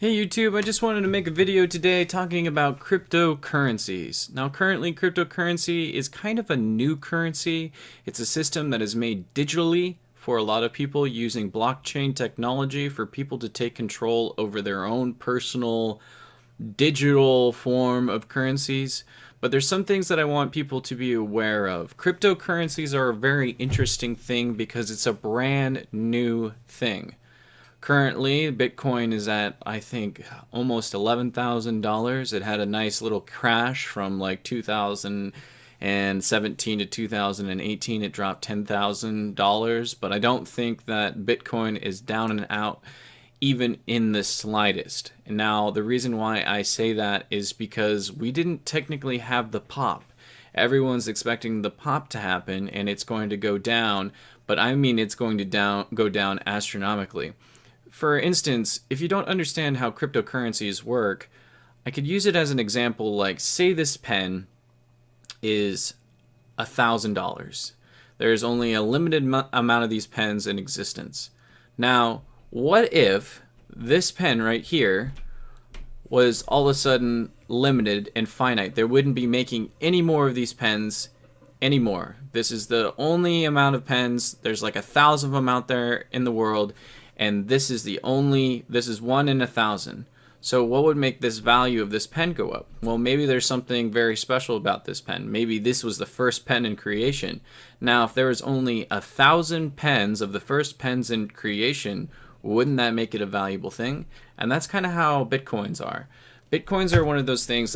Hey YouTube, I just wanted to make a video today talking about cryptocurrencies. Now currently cryptocurrency is kind of a new currency. It's a system that is made digitally for a lot of people using blockchain technology for people to take control over their own personal digital form of currencies. But there's some things that I want people to be aware of. Cryptocurrencies are a very interesting thing because it's a brand new thing. Currently, Bitcoin is at, I think, almost $11,000. It had a nice little crash from like 2017 to 2018. It dropped $10,000, but I don't think that Bitcoin is down and out even in the slightest. And now, the reason why I say that is because we didn't technically have the pop. Everyone's expecting the pop to happen and it's going to go down, but I mean it's going to go down astronomically. For instance, if you don't understand how cryptocurrencies work, I could use it as an example, like say this pen is $1,000. There's only a limited amount of these pens in existence. Now, what if this pen right here was all of a sudden limited and finite? They wouldn't be making any more of these pens anymore. This is the only amount of pens. There's like 1,000 of them out there in the world. And this is one in 1,000. So what would make this value of this pen go up? Well, maybe there's something very special about this pen. Maybe this was the first pen in creation. Now, if there was only 1,000 pens of the first pens in creation, wouldn't that make it a valuable thing? And that's kind of how Bitcoins are. Bitcoins are one of those things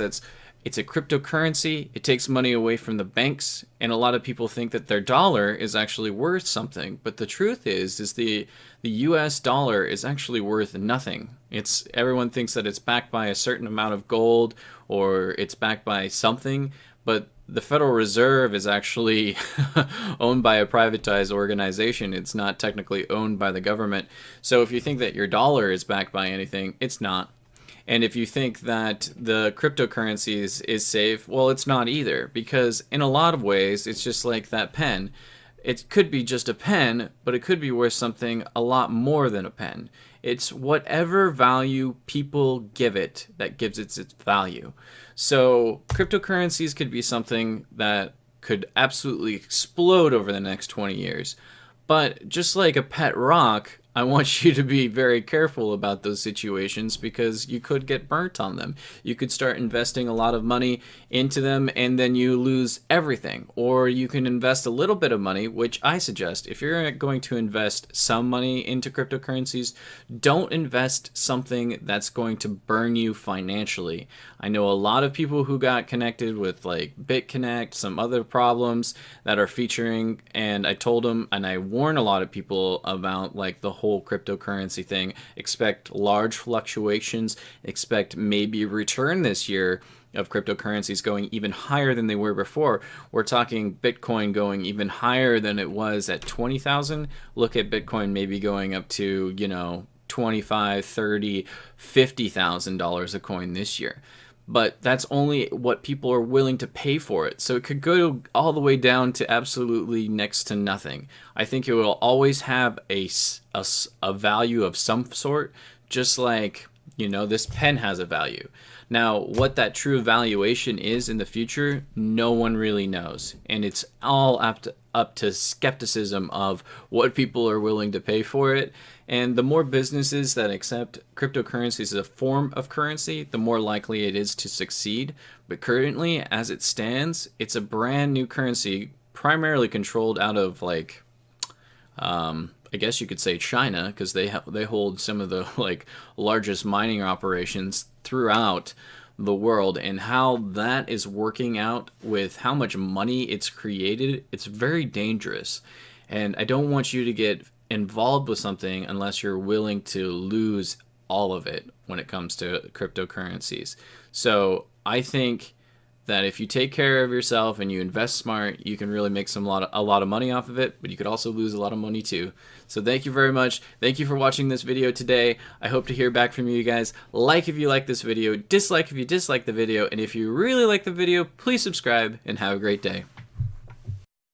it's a cryptocurrency. It takes money away from the banks, and a lot of people think that their dollar is actually worth something. But the truth is the US dollar is actually worth nothing. Everyone thinks that it's backed by a certain amount of gold or it's backed by something, but the Federal Reserve is actually owned by a privatized organization. It's not technically owned by the government. So if you think that your dollar is backed by anything, it's not. And if you think that the cryptocurrencies is safe, well, it's not either, because in a lot of ways, it's just like that pen. It could be just a pen, but it could be worth something a lot more than a pen. It's whatever value people give it that gives it its value. So cryptocurrencies could be something that could absolutely explode over the next 20 years. But just like a pet rock, I want you to be very careful about those situations because you could get burnt on them. You could start investing a lot of money into them and then you lose everything. Or you can invest a little bit of money, which I suggest. If you're going to invest some money into cryptocurrencies, don't invest something that's going to burn you financially. I know a lot of people who got connected with like BitConnect, some other problems that are featuring, and I told them and I warn a lot of people about like the whole cryptocurrency thing. Expect large fluctuations, expect maybe a return this year of cryptocurrencies going even higher than they were before. We're talking Bitcoin going even higher than it was at 20,000. Look at Bitcoin maybe going up to, $25, $30, $50,000 a coin this year. But that's only what people are willing to pay for it. So it could go all the way down to absolutely next to nothing. I think it will always have a value of some sort, just like, this pen has a value. Now, what that true valuation is in the future, no one really knows. And it's all up to skepticism of what people are willing to pay for it. And the more businesses that accept cryptocurrency as a form of currency, the more likely it is to succeed. But currently, as it stands, it's a brand new currency, primarily controlled out of I guess you could say China, because they hold some of the largest mining operations throughout the world, and how that is working out with how much money it's created. It's very dangerous, and I don't want you to get involved with something unless you're willing to lose all of it when it comes to cryptocurrencies. So I think that if you take care of yourself and you invest smart, you can really make a lot of money off of it, but you could also lose a lot of money too. So thank you very much. Thank you for watching this video today. I hope to hear back from you guys. Like if you like this video, dislike if you dislike the video, and if you really like the video, please subscribe and have a great day.